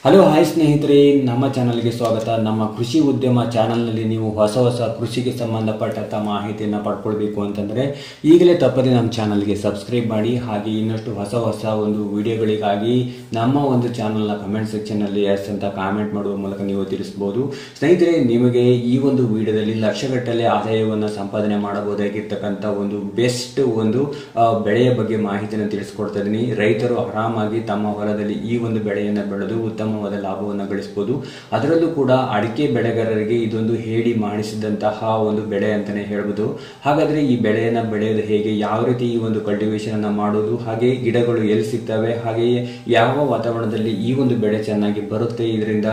Hello hi ಸ್ನೇಹಿತರೆ, ನಮ್ಮ ಚಾನಲ್ಗೆ ಸ್ವಾಗತ. ನಮ್ಮ ಕೃಷಿ ಉದ್ಯಮ ಚಾನಲ್ನಲ್ಲಿ ನೀವು ಹೊಸ ಕೃಷಿಗೆ ಸಂಬಂಧಪಟ್ಟಂಥ ಮಾಹಿತಿಯನ್ನು ಪಡ್ಕೊಳ್ಬೇಕು ಅಂತಂದರೆ ಈಗಲೇ ತಪ್ಪದೆ ನಮ್ಮ ಚಾನಲ್ಗೆ ಸಬ್ಸ್ಕ್ರೈಬ್ ಮಾಡಿ. ಹಾಗೆ ಇನ್ನಷ್ಟು ಹೊಸ ಒಂದು ವಿಡಿಯೋಗಳಿಗಾಗಿ ನಮ್ಮ ಒಂದು ಚಾನಲ್ನ ಕಮೆಂಟ್ ಸೆಕ್ಷನ್ನಲ್ಲಿ ಎಸ್ ಅಂತ ಕಾಮೆಂಟ್ ಮಾಡುವ ಮೂಲಕ ನೀವು ತಿಳಿಸ್ಬೋದು. ಸ್ನೇಹಿತರೆ, ನಿಮಗೆ ಈ ಒಂದು ವಿಡಿಯೋದಲ್ಲಿ ಲಕ್ಷಗಟ್ಟಲೆ ಆದಾಯವನ್ನು ಸಂಪಾದನೆ ಮಾಡಬಹುದಾಗಿರ್ತಕ್ಕಂಥ ಒಂದು ಬೆಸ್ಟ್ ಒಂದು ಬೆಳೆಯ ಬಗ್ಗೆ ಮಾಹಿತಿಯನ್ನು ತಿಳಿಸ್ಕೊಡ್ತಾ ಇದ್ದೀನಿ. ರೈತರು ಆರಾಮಾಗಿ ತಮ್ಮ ಹೊಲದಲ್ಲಿ ಈ ಒಂದು ಬೆಳೆಯನ್ನು ಬೆಳೆದು ಉತ್ತಮವಾದ ಲಾಭವನ್ನು ಗಳಿಸಬಹುದು. ಅದರಲ್ಲೂ ಕೂಡ ಅಡಿಕೆ ಬೆಳೆಗಾರರಿಗೆ ಇದೊಂದು ಹೇಳಿ ಮಾಡಿಸಿದಂತಹ ಒಂದು ಬೆಳೆ ಅಂತಾನೆ ಹೇಳ್ಬೋದು. ಹಾಗಾದ್ರೆ ಈ ಬೆಳೆಯನ್ನ ಬೆಳೆಯೋದು ಹೇಗೆ, ಯಾವ ರೀತಿ ಈ ಒಂದು ಕಲ್ಟಿವೇಶನ್ ಅನ್ನ ಮಾಡೋದು, ಹಾಗೆ ಗಿಡಗಳು ಎಲ್ಲಿ ಸಿಗ್ತವೆ, ಹಾಗೆಯೇ ಯಾವ ವಾತಾವರಣದಲ್ಲಿ ಈ ಒಂದು ಬೆಳೆ ಚೆನ್ನಾಗಿ ಬರುತ್ತೆ, ಇದರಿಂದ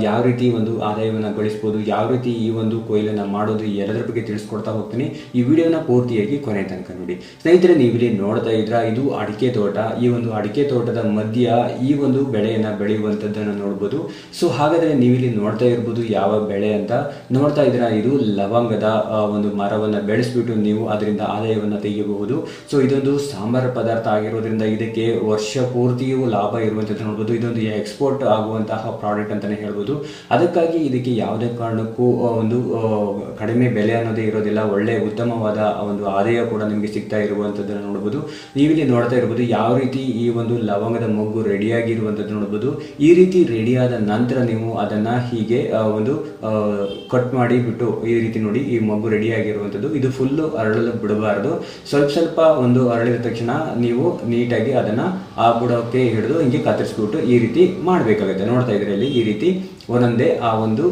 ಯಾವ ರೀತಿ ಒಂದು ಆದಾಯವನ್ನು ಗಳಿಸಬಹುದು, ಯಾವ ರೀತಿ ಈ ಒಂದು ಕೊಯ್ಲನ್ನ ಮಾಡೋದು, ಎಲ್ಲದರ ಬಗ್ಗೆ ತಿಳಿಸ್ಕೊಡ್ತಾ ಹೋಗ್ತೀನಿ. ಈ ವಿಡಿಯೋನ ಪೂರ್ತಿಯಾಗಿ ಕೊನೆ ತನಕ ನೋಡಿ. ಸ್ನೇಹಿತರೆ, ನೀವಿಲ್ಲಿ ನೋಡ್ತಾ ಇದ್ರ ಇದು ಅಡಿಕೆ ತೋಟ. ಈ ಒಂದು ಅಡಿಕೆ ತೋಟದ ಮಧ್ಯ ಈ ಒಂದು ಬೆಳೆಯನ್ನ ಬೆಳೆಯುವಂತದ್ದನ್ನ ನೋಡಬಹುದು. ಸೊ ಹಾಗಾದ್ರೆ ನೀವಿಲ್ಲಿ ನೋಡ್ತಾ ಇರ್ಬೋದು ಯಾವ ಬೆಳೆ ಅಂತ ನೋಡ್ತಾ ಇದ್ರ, ಇದು ಲವಂಗದ ಒಂದು ಮರವನ್ನ ಬೆಳೆಸ್ಬಿಟ್ಟು ನೀವು ಅದರಿಂದ ಆದಾಯವನ್ನ ತೆಗೆಯಬಹುದು. ಸೊ ಇದೊಂದು ಸಾಂಬಾರ ಪದಾರ್ಥ ಆಗಿರೋದ್ರಿಂದ ಇದಕ್ಕೆ ವರ್ಷ ಪೂರ್ತಿಯೂ ಲಾಭ ಇರುವಂತದ್ದು ನೋಡಬಹುದು. ಇದೊಂದು ಎಕ್ಸ್ಪೋರ್ಟ್ ಆಗುವಂತಹ ಪ್ರಾಡಕ್ಟ್ ಅಂತಾನೆ ಹೇಳ್ಬೋದು. ಅದಕ್ಕಾಗಿ ಇದಕ್ಕೆ ಯಾವುದೇ ಕಾರಣಕ್ಕೂ ಒಂದು ಕಡಿಮೆ ಬೆಲೆ ಅನ್ನೋದೇ ಇರೋದಿಲ್ಲ. ಒಳ್ಳೆ ಉತ್ತಮವಾದ ಒಂದು ಆದಾಯ ಕೂಡ ನಿಮಗೆ ಸಿಗ್ತಾ ಇರುವಂತದ್ದನ್ನು ನೋಡಬಹುದು. ನೀವಿಲ್ಲಿ ನೋಡ್ತಾ ಇರಬಹುದು ಯಾವ ರೀತಿ ಈ ಒಂದು ಲವಂಗದ ಮೊಗ್ಗು ರೆಡಿಯಾಗಿರುವಂತದ್ದು ನೋಡಬಹುದು. ಈ ರೀತಿ ರೆಡಿಯಾದ ನಂತರ ನೀವು ಅದನ್ನ ಹೀಗೆ ಒಂದು ಕಟ್ ಮಾಡಿ ಬಿಟ್ಟು ಈ ರೀತಿ ನೋಡಿ, ಈ ಮೊಗ್ಗು ರೆಡಿ ಆಗಿರುವಂತದ್ದು. ಇದು ಫುಲ್ ಅರಳಲು ಬಿಡಬಾರದು. ಸ್ವಲ್ಪ ಒಂದು ಅರಳಿದ ತಕ್ಷಣ ನೀವು ನೀಟಾಗಿ ಅದನ್ನ ಆ ಬುಡಕ್ಕೆ ಹಿಡಿದು ಹಿಂಗೆ ಕತ್ತರಿಸ್ಬಿಟ್ಟು ಈ ರೀತಿ ಮಾಡಬೇಕಾಗುತ್ತೆ. ನೋಡ್ತಾ ಇದ್ರೆ ಇಲ್ಲಿ ಈ ರೀತಿ ಒಂದೊಂದೇ ಆ ಒಂದು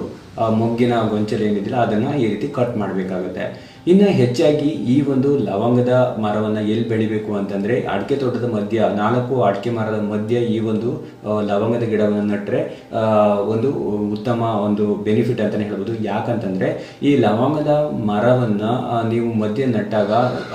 ಮೊಗ್ಗಿನ ಗೊಂಚಲು ಏನಿದಿಲ್ಲ ಅದನ್ನ ಈ ರೀತಿ ಕಟ್ ಮಾಡಬೇಕಾಗುತ್ತೆ. ಇನ್ನು ಹೆಚ್ಚಾಗಿ ಈ ಒಂದು ಲವಂಗದ ಮರವನ್ನ ಎಲ್ಲಿ ಬೆಳಿಬೇಕು ಅಂತಂದ್ರೆ ಅಡಿಕೆ ತೋಟದ ಮಧ್ಯ 4 ಅಡಿಕೆ ಮರದ ಮಧ್ಯ ಈ ಒಂದು ಲವಂಗದ ಗಿಡವನ್ನು ನಟ್ರೆ ಒಂದು ಉತ್ತಮ ಒಂದು ಬೆನಿಫಿಟ್ ಅಂತಾನೆ ಹೇಳ್ಬೋದು. ಯಾಕಂತಂದ್ರೆ ಈ ಲವಂಗದ ಮರವನ್ನ ನೀವು ಮಧ್ಯ ನಟ್ಟಾಗ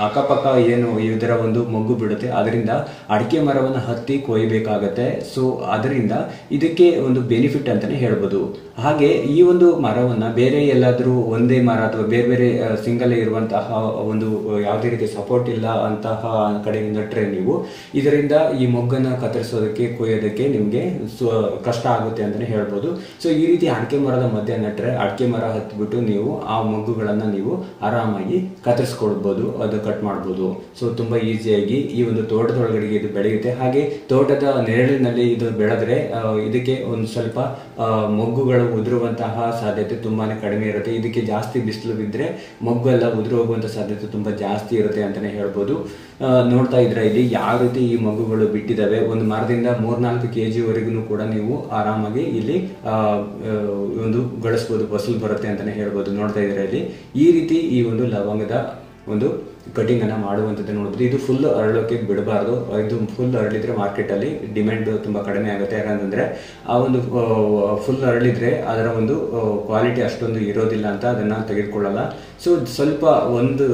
ಅಕ್ಕಪಕ್ಕ ಏನು ಇದರ ಒಂದು ಮೊಗ್ಗು ಬಿಡುತ್ತೆ, ಅದರಿಂದ ಅಡಿಕೆ ಮರವನ್ನ ಹತ್ತಿ ಕೊಯ್ಬೇಕಾಗತ್ತೆ. ಸೊ ಅದರಿಂದ ಇದಕ್ಕೆ ಒಂದು ಬೆನಿಫಿಟ್ ಅಂತಾನೆ ಹೇಳ್ಬೋದು. ಹಾಗೆ ಈ ಒಂದು ಮರವನ್ನ ಬೇರೆ ಎಲ್ಲಾದ್ರೂ ಒಂದೇ ಮರ ಅಥವಾ ಬೇರೆ ಬೇರೆ ಸಿಂಗಲ್ ಇರುವಂತಹ ಒಂದು ಯಾವುದೇ ರೀತಿ ಸಪೋರ್ಟ್ ಇಲ್ಲ ಅಂತಹ ಕಡೆ ನಟ್ರೆ ನೀವು ಇದರಿಂದ ಈ ಮೊಗ್ಗನ್ನ ಕತ್ತರಿಸೋದಕ್ಕೆ ಕೊಯ್ಯೋದಕ್ಕೆ ನಿಮ್ಗೆ ಕಷ್ಟ ಆಗುತ್ತೆ ಅಂತಾನೆ ಹೇಳ್ಬೋದು. ಸೊ ಈ ರೀತಿ ಅಡಿಕೆ ಮರದ ಮಧ್ಯ ನಟ್ರೆ ಅಡಿಕೆ ಮರ ಹತ್ಬಿಟ್ಟು ನೀವು ಆ ಮೊಗ್ಗುಗಳನ್ನ ನೀವು ಆರಾಮಾಗಿ ಕತ್ತರಿಸ್ಕೊಳ್ಬಹುದು, ಅದು ಕಟ್ ಮಾಡ್ಬೋದು. ಸೊ ತುಂಬಾ ಈಸಿಯಾಗಿ ಈ ಒಂದು ತೋಟದೊಳಗಡೆಗೆ ಇದು ಬೆಳೆಯುತ್ತೆ. ಹಾಗೆ ತೋಟದ ನೆರಳಿನಲ್ಲಿ ಇದು ಬೆಳೆದ್ರೆ ಇದಕ್ಕೆ ಒಂದು ಸ್ವಲ್ಪ ಮೊಗ್ಗುಗಳು ಉದುರುವಂತಹ ಸಾಧ್ಯತೆ ತುಂಬಾನೇ ಕಡಿಮೆ ಇರುತ್ತೆ. ಇದಕ್ಕೆ ಜಾಸ್ತಿ ಬಿಸಿಲು ಬಿದ್ದರೆ ಮೊಗ್ಗು ಎಲ್ಲ ಉದುರು ಹೋಗುವಂತ ಸಾಧ್ಯತೆ ತುಂಬಾ ಜಾಸ್ತಿ ಇರುತ್ತೆ ಅಂತಾನೆ ಹೇಳ್ಬೋದು. ನೋಡ್ತಾ ಇದ್ರೆ ಇಲ್ಲಿ ಯಾವ ರೀತಿ ಈ ಮೊಗ್ಗುಗಳು ಬಿಟ್ಟಿದ್ದಾವೆ. ಒಂದು ಮರದಿಂದ 3-4 kg ವರೆಗೂ ಕೂಡ ನೀವು ಆರಾಮಾಗಿ ಇಲ್ಲಿ ಒಂದು ಗಳಿಸಬಹುದು, ಫಸಲು ಬರುತ್ತೆ ಅಂತಾನೆ ಹೇಳ್ಬೋದು. ನೋಡ್ತಾ ಇದ್ರೆ ಇಲ್ಲಿ ಈ ರೀತಿ ಈ ಒಂದು ಲವಂಗದ ಒಂದು ಕಟಿಂಗ್ ಅನ್ನ ಮಾಡುವಂಥದ್ದು ನೋಡ್ಬೋದು. ಇದು ಫುಲ್ ಅರಳೋಕೆ ಬಿಡಬಾರ್ದು. ಇದು ಫುಲ್ ಅರಳಿದ್ರೆ ಮಾರ್ಕೆಟ್ ಅಲ್ಲಿ ಡಿಮ್ಯಾಂಡ್ ತುಂಬಾ ಕಡಿಮೆ ಆಗುತ್ತೆ. ಯಾಕಂತಂದ್ರೆ ಆ ಒಂದು ಫುಲ್ ಅರಳಿದ್ರೆ ಅದರ ಒಂದು ಕ್ವಾಲಿಟಿ ಅಷ್ಟೊಂದು ಇರೋದಿಲ್ಲ ಅಂತ ಅದನ್ನ ತೆಗೆದುಕೊಳ್ಳಲ್ಲ. ಸೊ ಸ್ವಲ್ಪ 1-2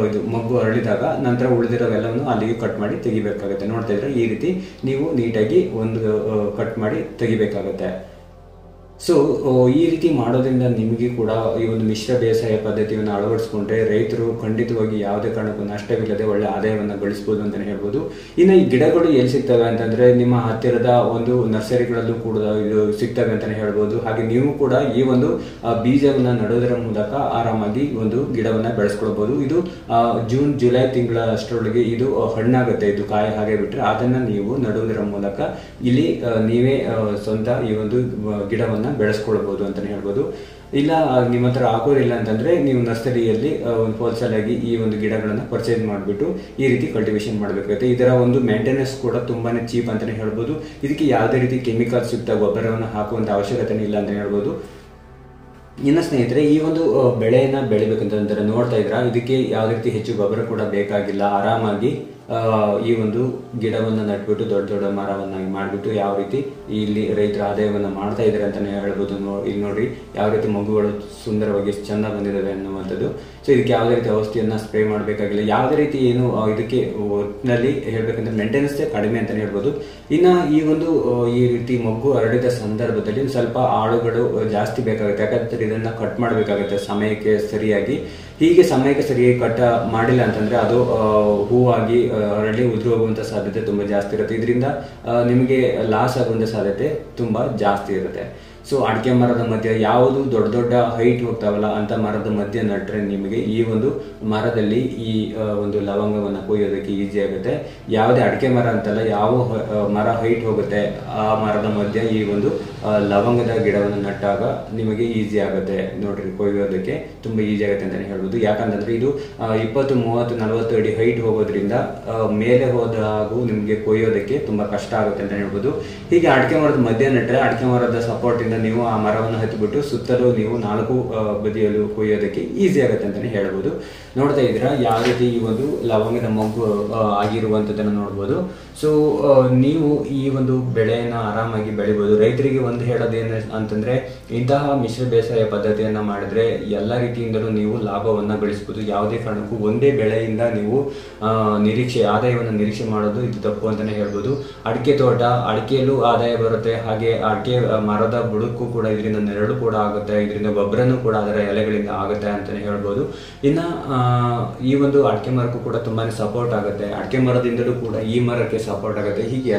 ಇದು ಮೊಗ್ಗು ಅರಳಿದಾಗ ನಂತರ ಉಳಿದಿರೋವೆಲ್ಲವನ್ನು ಅಲ್ಲಿಗೆ ಕಟ್ ಮಾಡಿ ತೆಗಿಬೇಕಾಗುತ್ತೆ. ನೋಡ್ತಾ ಇದ್ರೆ ಈ ರೀತಿ ನೀವು ನೀಟಾಗಿ ಒಂದು ಕಟ್ ಮಾಡಿ ತೆಗಿಬೇಕಾಗುತ್ತೆ. ಸೊ ಈ ರೀತಿ ಮಾಡೋದ್ರಿಂದ ನಿಮಗೆ ಕೂಡ ಈ ಒಂದು ಮಿಶ್ರ ಬೇಸಾಯ ಪದ್ಧತಿಯನ್ನು ಅಳವಡಿಸಿಕೊಂಡ್ರೆ ರೈತರು ಖಂಡಿತವಾಗಿ ಯಾವುದೇ ಕಾರಣಕ್ಕೂ ನಷ್ಟವಿಲ್ಲದೆ ಒಳ್ಳೆ ಆದಾಯವನ್ನು ಗಳಿಸಬಹುದು ಅಂತಾನೆ ಹೇಳ್ಬೋದು. ಇನ್ನು ಈ ಗಿಡಗಳು ಎಲ್ಲಿ ಸಿಗ್ತವೆ ಅಂತಂದ್ರೆ ನಿಮ್ಮ ಹತ್ತಿರದ ಒಂದು ನರ್ಸರಿಗಳಲ್ಲೂ ಕೂಡ ಇದು ಸಿಗ್ತವೆ ಅಂತಾನೆ ಹೇಳ್ಬೋದು. ಹಾಗೆ ನೀವು ಕೂಡ ಈ ಒಂದು ಬೀಜವನ್ನ ನಡೋದರ ಮೂಲಕ ಆರಾಮಾಗಿ ಒಂದು ಗಿಡವನ್ನ ಬೆಳೆಸ್ಕೊಳ್ಬಹುದು. ಇದು ಜೂನ್-ಜುಲೈ ತಿಂಗಳ ಅಷ್ಟರೊಳಗೆ ಇದು ಹಣ್ಣಾಗುತ್ತೆ. ಇದು ಕಾಯಿ ಹಾಗೆ ಬಿಟ್ರೆ ಅದನ್ನ ನೀವು ನಡುವುದರ ಮೂಲಕ ಇಲ್ಲಿ ನೀವೇ ಸ್ವಂತ ಈ ಒಂದು ಗಿಡವನ್ನ ಬೆಳೆಸ್ಕೊಳ್ಬಹುದು ಅಂತಾನೆ ಹೇಳ್ಬೋದು. ಇಲ್ಲ ನಿಮ್ಮ ಹತ್ರ ಆಗೋದಿಲ್ಲ ಅಂತಂದ್ರೆ ನೀವು ನರ್ಸರಿಯಲ್ಲಿ ಒಂದು ಹೋಲ್ಸೇಲ್ ಆಗಿ ಈ ಒಂದು ಗಿಡಗಳನ್ನ ಪರ್ಚೇಸ್ ಮಾಡಿಬಿಟ್ಟು ಈ ರೀತಿ ಕಲ್ಟಿವೇಶನ್ ಮಾಡಬೇಕಾಗುತ್ತೆ. ಇದರ ಒಂದು ಮೇಂಟೆನೆನ್ಸ್ ಕೂಡ ತುಂಬಾನೇ ಚೀಪ್ ಅಂತಾನೆ ಹೇಳ್ಬೋದು. ಇದಕ್ಕೆ ಯಾವುದೇ ರೀತಿ ಕೆಮಿಕಲ್ಸ್ ಯುಕ್ತ ಗೊಬ್ಬರವನ್ನು ಹಾಕುವಂತ ಅವಶ್ಯಕತೆ ಇಲ್ಲ ಅಂತ ಹೇಳ್ಬೋದು. ಇನ್ನು ಸ್ನೇಹಿತರೆ, ಈ ಒಂದು ಬೆಳೆಯನ್ನ ಬೆಳಿಬೇಕಂತಂದ್ರೆ ನೋಡ್ತಾ ಇದ್ರ ಇದಕ್ಕೆ ಯಾವುದೇ ರೀತಿ ಹೆಚ್ಚು ಗೊಬ್ಬರ ಕೂಡ ಬೇಕಾಗಿಲ್ಲ. ಆರಾಮಾಗಿ ಈ ಒಂದು ಗಿಡವನ್ನ ನಟ್ಬಿಟ್ಟು ದೊಡ್ಡ ಮರವನ್ನಾಗಿ ಮಾಡಿಬಿಟ್ಟು ಯಾವ ರೀತಿ ಇಲ್ಲಿ ರೈತರ ಆದಾಯವನ್ನ ಮಾಡ್ತಾ ಇದ್ದಾರೆ ಅಂತಾನೆ ಹೇಳ್ಬೋದು. ಇಲ್ಲಿ ನೋಡ್ರಿ ಯಾವ ರೀತಿ ಮಗುಗಳು ಸುಂದರವಾಗಿ ಚೆಂದ ಬಂದಿದ್ದಾವೆ ಅನ್ನುವಂಥದ್ದು. ಸೊ ಇದಕ್ಕೆ ಯಾವುದೇ ರೀತಿ ಔಷಧಿಯನ್ನ ಸ್ಪ್ರೇ ಮಾಡಬೇಕಾಗಿಲ್ಲ, ಯಾವುದೇ ರೀತಿ ಏನು ಇದಕ್ಕೆ ಒಟ್ಟಿನಲ್ಲಿ ಹೇಳ್ಬೇಕಂದ್ರೆ ಮೇಂಟೆನೆನ್ಸ್ ಕಡಿಮೆ ಅಂತಾನೆ ಹೇಳ್ಬೋದು. ಇನ್ನು ಈ ರೀತಿ ಮೊಗ್ಗು ಹರಡಿದ ಸಂದರ್ಭದಲ್ಲಿ ಸ್ವಲ್ಪ ಆಳುಗಳು ಜಾಸ್ತಿ ಬೇಕಾಗುತ್ತೆ, ಯಾಕಂದ್ರೆ ಇದನ್ನ ಕಟ್ ಮಾಡಬೇಕಾಗುತ್ತೆ ಸಮಯಕ್ಕೆ ಸರಿಯಾಗಿ. ಹೀಗೆ ಸಮಯಕ್ಕೆ ಸರಿಯಾಗಿ ಕಟ್ ಮಾಡಿಲ್ಲ ಅಂತಂದ್ರೆ ಅದು ಹೂವಾಗಿ ಹರಳಿ ಉದುರು ಹೋಗುವಂತ ಸಾಧ್ಯತೆ ತುಂಬಾ ಜಾಸ್ತಿ ಇರುತ್ತೆ. ಇದರಿಂದ ನಿಮಗೆ ಲಾಸ್ ಆಗುವಂತ ಸಾಧ್ಯತೆ ತುಂಬಾ ಜಾಸ್ತಿ ಇರುತ್ತೆ. ಸೊ ಅಡಿಕೆ ಮರದ ಮಧ್ಯೆ ಯಾವುದು ದೊಡ್ಡ ದೊಡ್ಡ ಹೈಟ್ ಹೋಗ್ತಾವಲ್ಲ ಅಂತ ಮರದ ಮಧ್ಯೆ ನಟ್ರೆ ನಿಮಗೆ ಈ ಒಂದು ಮರದಲ್ಲಿ ಈ ಒಂದು ಲವಂಗವನ್ನು ಕೊಯ್ಯೋದಕ್ಕೆ ಈಸಿ ಆಗುತ್ತೆ. ಯಾವುದೇ ಅಡಿಕೆ ಮರ ಅಂತಲ್ಲ, ಯಾವ ಮರ ಹೈಟ್ ಹೋಗುತ್ತೆ ಆ ಮರದ ಮಧ್ಯೆ ಈ ಒಂದು ಲವಂಗದ ಗಿಡವನ್ನು ನಟ್ಟಾಗ ನಿಮಗೆ ಈಸಿ ಆಗುತ್ತೆ ನೋಡ್ರಿ, ಕೊಯ್ಯೋದಕ್ಕೆ ತುಂಬಾ ಈಸಿ ಆಗುತ್ತೆ ಅಂತಾನೆ ಹೇಳ್ಬೋದು. ಯಾಕಂತಂದ್ರೆ ಇದು 20, 30, 40 ಅಡಿ ಹೈಟ್ ಹೋಗೋದ್ರಿಂದ ಮೇಲೆ ಹೋದಾಗೂ ನಿಮಗೆ ಕೊಯ್ಯೋದಕ್ಕೆ ತುಂಬಾ ಕಷ್ಟ ಆಗುತ್ತೆ ಅಂತ ಹೇಳ್ಬೋದು. ಹೀಗೆ ಅಡಿಕೆ ಮರದ ಮಧ್ಯೆ ನಟ್ರೆ ಅಡಿಕೆ ಮರದ ಸಪೋರ್ಟ್ ಇಂದ ನೀವು ಆ ಮರವನ್ನು ಹತ್ತಿಬಿಟ್ಟು ಸುತ್ತಲೂ ನೀವು 4 ಬದಿಯಲ್ಲೂ ಕೊಯ್ಯೋದಕ್ಕೆ ಈಸಿ ಆಗುತ್ತೆ ಅಂತಾನೆ ಹೇಳ್ಬೋದು. ನೋಡ್ತಾ ಇದ್ದೀರಾ ಯಾವ ರೀತಿ ಈ ಒಂದು ಲವಂಗದ ಮೊಗ್ಗು ಆಗಿರುವಂತದನ್ನ ನೋಡ್ಬೋದು. ಸೊ ನೀವು ಈ ಒಂದು ಬೆಳೆಯನ್ನ ಆರಾಮಾಗಿ ಬೆಳಿಬಹುದು. ರೈತರಿಗೆ ಒಂದು ಹೇಳೋದೇನು ಅಂತಂದ್ರೆ, ಇಂತಹ ಮಿಶ್ರ ಬೇಸಾಯ ಪದ್ಧತಿಯನ್ನ ಮಾಡಿದ್ರೆ ಎಲ್ಲ ರೀತಿಯಿಂದಲೂ ನೀವು ಲಾಭವನ್ನ ಗಳಿಸಬಹುದು. ಯಾವುದೇ ಕಾರಣಕ್ಕೂ ಒಂದೇ ಬೆಳೆಯಿಂದ ನೀವು ಆದಾಯವನ್ನು ನಿರೀಕ್ಷೆ ಮಾಡೋದು ಇದು ತಪ್ಪು ಅಂತಾನೆ ಹೇಳ್ಬೋದು. ಅಡಿಕೆ ತೋಟ, ಅಡಿಕೆಯಲ್ಲೂ ಆದಾಯ ಬರುತ್ತೆ, ಹಾಗೆ ಅಡಿಕೆ ಮರದ ಬುಡಕ್ಕೂ ಕೂಡ ಇದರಿಂದ ನೆರಳು ಕೂಡ ಆಗುತ್ತೆ, ಇದರಿಂದ ಗೊಬ್ಬರನೂ ಕೂಡ ಅದರ ಎಲೆಗಳಿಂದ ಆಗುತ್ತೆ ಅಂತಾನೆ ಹೇಳ್ಬೋದು. ಇನ್ನ ಈ ಒಂದು ಅಡಿಕೆ ಮರಕ್ಕೂ ಕೂಡ ತುಂಬಾನೇ ಸಪೋರ್ಟ್ ಆಗುತ್ತೆ, ಅಡಿಕೆ ಮರದಿಂದಲೂ ಕೂಡ ಈ ಮರಕ್ಕೆ ಸಪೋರ್ಟ್ ಆಗುತ್ತೆ. ಹೀಗೆ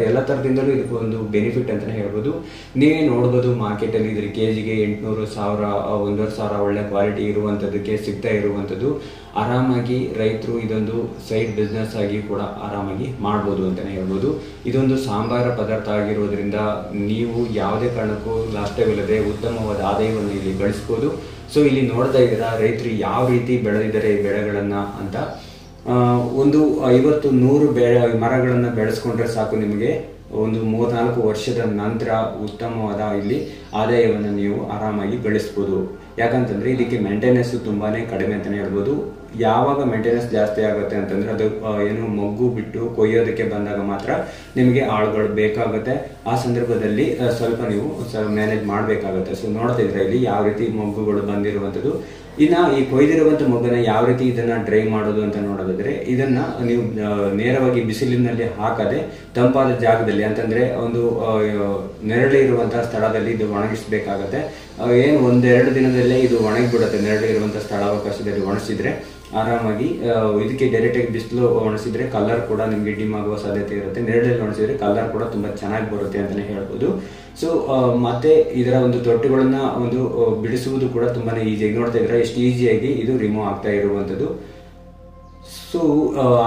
ಎಲ್ಲ ತರದಿಂದಲೂ ಇದಕ್ಕೆ ಒಂದು ಬೆನಿಫಿಟ್ ಅಂತಾನೆ ಹೇಳ್ಬೋದು. ನೀವೇ ನೋಡ್ಬೋದು ಮಾರ್ಕೆಟ್ ಅಲ್ಲಿ ಇದ್ರ ಕೆಜಿಗೆ 800, 1000, 1500 ಒಳ್ಳೆ ಕ್ವಾಲಿಟಿ ಇರುವಂತದಕ್ಕೆ ಸಿಗ್ತಾ ಇರುವಂತದ್ದು. ಆರಾಮಾಗಿ ರೈತರು ಇದೊಂದು ಸೈಡ್ ಬಿಸ್ನೆಸ್ ಆಗಿ ಕೂಡ ಆರಾಮಾಗಿ ಮಾಡ್ಬೋದು ಅಂತಾನೆ ಹೇಳ್ಬೋದು. ಇದೊಂದು ಸಾಂಬಾರ ಪದಾರ್ಥ ಆಗಿರೋದ್ರಿಂದ ನೀವು ಯಾವುದೇ ಕಾರಣಕ್ಕೂ ನಷ್ಟವಿಲ್ಲದೆ ಉತ್ತಮವಾದ ಆದಾಯವನ್ನು ಇಲ್ಲಿ ಗಳಿಸಬಹುದು. ಸೊ ಇಲ್ಲಿ ನೋಡ್ತಾ ಇದ್ದೀರಾ ರೈತರು ಯಾವ ರೀತಿ ಬೆಳೆದಿದ್ದಾರೆ ಈ ಬೆಳೆಗಳನ್ನ ಅಂತ. ಒಂದು 50-100 ಮರಗಳನ್ನ ಬೆಳೆಸ್ಕೊಂಡ್ರೆ ಸಾಕು, ನಿಮಗೆ ಒಂದು 3-4 ವರ್ಷದ ನಂತರ ಉತ್ತಮವಾದ ಇಲ್ಲಿ ಆದಾಯವನ್ನು ನೀವು ಆರಾಮಾಗಿ ಗಳಿಸ್ಬೋದು. ಯಾಕಂತಂದ್ರೆ ಇದಕ್ಕೆ ಮೇಂಟೆನೆನ್ಸ್ ತುಂಬಾನೇ ಕಡಿಮೆ ಅಂತಾನೆ ಹೇಳ್ಬೋದು. ಯಾವಾಗ ಮೇಂಟೆನೆನ್ಸ್ ಜಾಸ್ತಿ ಆಗುತ್ತೆ ಅಂತಂದ್ರೆ ಅದು ಏನು ಮೊಗ್ಗು ಬಿಟ್ಟು ಕೊಯ್ಯೋದಕ್ಕೆ ಬಂದಾಗ ಮಾತ್ರ ನಿಮಗೆ ಆಳುಗಳು ಬೇಕಾಗುತ್ತೆ. ಆ ಸಂದರ್ಭದಲ್ಲಿ ಸ್ವಲ್ಪ ನೀವು ಮ್ಯಾನೇಜ್ ಮಾಡಬೇಕಾಗುತ್ತೆ. ಸೊ ನೋಡ್ತಾ ಇದ್ರೆ ಇಲ್ಲಿ ಯಾವ ರೀತಿ ಮೊಗ್ಗುಗಳು ಬಂದಿರುವಂತದ್ದು. ಇನ್ನ ಈ ಕೊಯ್ದಿರುವಂತ ಮೊಗ್ಗನ್ನ ಯಾವ ರೀತಿ ಇದನ್ನ ಡ್ರೈ ಮಾಡೋದು ಅಂತ ನೋಡೋದಾದ್ರೆ, ಇದನ್ನ ನೀವು ನೇರವಾಗಿ ಬಿಸಿಲಿನಲ್ಲಿ ಹಾಕದೆ ತಂಪಾದ ಜಾಗದಲ್ಲಿ, ಅಂತಂದ್ರೆ ಒಂದು ನೆರಳು ಇರುವಂತಹ ಸ್ಥಳದಲ್ಲಿ ಇದು ಒಣಗಿಸ್ಬೇಕಾಗತ್ತೆ. ಏನು 1-2 ದಿನದಲ್ಲೇ ಇದು ಒಣಗಿಬಿಡುತ್ತೆ. ನೆರಳು ಇರುವಂತಹ ಸ್ಥಳಾವಕಾಶದಲ್ಲಿ ಒಣಗಿಸಿದ್ರೆ ಆರಾಮಾಗಿ. ಇದಕ್ಕೆ ಡೈರೆಕ್ಟ್ ಆಗಿ ಬಿಸಿಲು ಒಣಸಿದ್ರೆ ಕಲರ್ ಕೂಡ ನಿಮ್ಗೆ ಡಿಮ್ ಆಗುವ ಸಾಧ್ಯತೆ ಇರುತ್ತೆ. ನೆರಳಲ್ಲಿ ಒಣಸಿದ್ರೆ ಕಲರ್ ಕೂಡ ತುಂಬಾ ಚೆನ್ನಾಗಿ ಬರುತ್ತೆ ಅಂತಾನೆ ಹೇಳ್ಬೋದು. ಸೊ ಮತ್ತೆ ಇದರ ಒಂದು ತೊಟ್ಟುಗಳನ್ನ ಒಂದು ಬಿಡಿಸುವುದು ಕೂಡ ತುಂಬಾನೇ ಈಸಿಯಾಗಿ, ನೋಡ್ತಾ ಇದ್ರೆ ಎಷ್ಟು ಈಸಿಯಾಗಿ ಇದು ರಿಮೂವ್ ಆಗ್ತಾ ಇರುವಂತದ್ದು. ಸೊ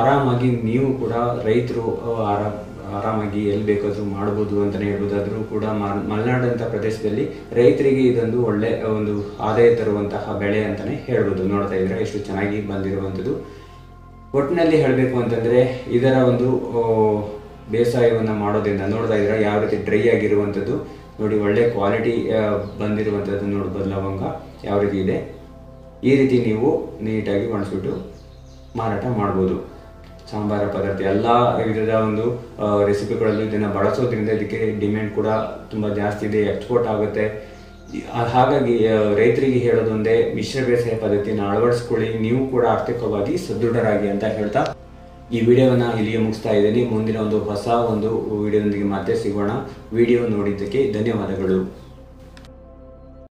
ಆರಾಮಾಗಿ ನೀವು ಕೂಡ ರೈತರು ಆರಾಮಾಗಿ ಎಲ್ಲಿ ಬೇಕಾದ್ರೂ ಮಾಡಬಹುದು ಅಂತಾನೆ ಹೇಳ್ಬೋದು. ಆದ್ರೂ ಕೂಡ ಮಲೆನಾಡಂತ ಪ್ರದೇಶದಲ್ಲಿ ರೈತರಿಗೆ ಇದೊಂದು ಒಳ್ಳೆ ಒಂದು ಆದಾಯ ತರುವಂತಹ ಬೆಳೆ ಅಂತಾನೆ ಹೇಳ್ಬೋದು. ನೋಡ್ತಾ ಇದ್ರೆ ಎಷ್ಟು ಚೆನ್ನಾಗಿ ಬಂದಿರುವಂತದ್ದು. ಒಟ್ಟಿನಲ್ಲಿ ಹೇಳ್ಬೇಕು ಅಂತಂದ್ರೆ ಇದರ ಒಂದು ಬೇಸಾಯವನ್ನ ಮಾಡೋದ್ರಿಂದ ನೋಡ್ತಾ ಇದ್ರೆ ಯಾವ ರೀತಿ ಡ್ರೈ ಆಗಿರುವಂತದ್ದು ನೋಡಿ, ಒಳ್ಳೆ ಕ್ವಾಲಿಟಿ ಬಂದಿರುವಂತದ್ದು ನೋಡ್ಬೋದು. ಲವಂಗ ಯಾವ ರೀತಿ ಇದೆ, ಈ ರೀತಿ ನೀವು ನೀಟಾಗಿ ಒಣಸ್ಬಿಟ್ಟು ಮಾರಾಟ ಮಾಡ್ಬೋದು. ಸಾಂಬಾರ ಪದಾರ್ಥ ಎಲ್ಲ ವಿಧದ ಒಂದು ರೆಸಿಪಿಗಳಲ್ಲೂ ಇದನ್ನ ಬಳಸೋದ್ರಿಂದ ಇದಕ್ಕೆ ಡಿಮ್ಯಾಂಡ್ ಕೂಡ ತುಂಬಾ ಜಾಸ್ತಿ ಇದೆ, ಎಕ್ಸ್ಪೋರ್ಟ್ ಆಗುತ್ತೆ. ಹಾಗಾಗಿ ರೈತರಿಗೆ ಹೇಳೋದೊಂದೇ, ಮಿಶ್ರ ಬೇಸಾಯ ಪದ್ಧತಿಯನ್ನು ಅಳವಡಿಸ್ಕೊಳ್ಳಿ, ನೀವು ಕೂಡ ಆರ್ಥಿಕವಾಗಿ ಸದೃಢರಾಗಿ ಅಂತ ಹೇಳ್ತಾ ಈ ವಿಡಿಯೋವನ್ನ ಇಲ್ಲಿಗೆ ಮುಗಿಸ್ತಾ ಇದ್ದೀನಿ. ಮುಂದಿನ ಒಂದು ಹೊಸ ಒಂದು ವಿಡಿಯೋದೊಂದಿಗೆ ಮತ್ತೆ ಸಿಗೋಣ. ವಿಡಿಯೋ ನೋಡಿದ್ದಕ್ಕೆ ಧನ್ಯವಾದಗಳು.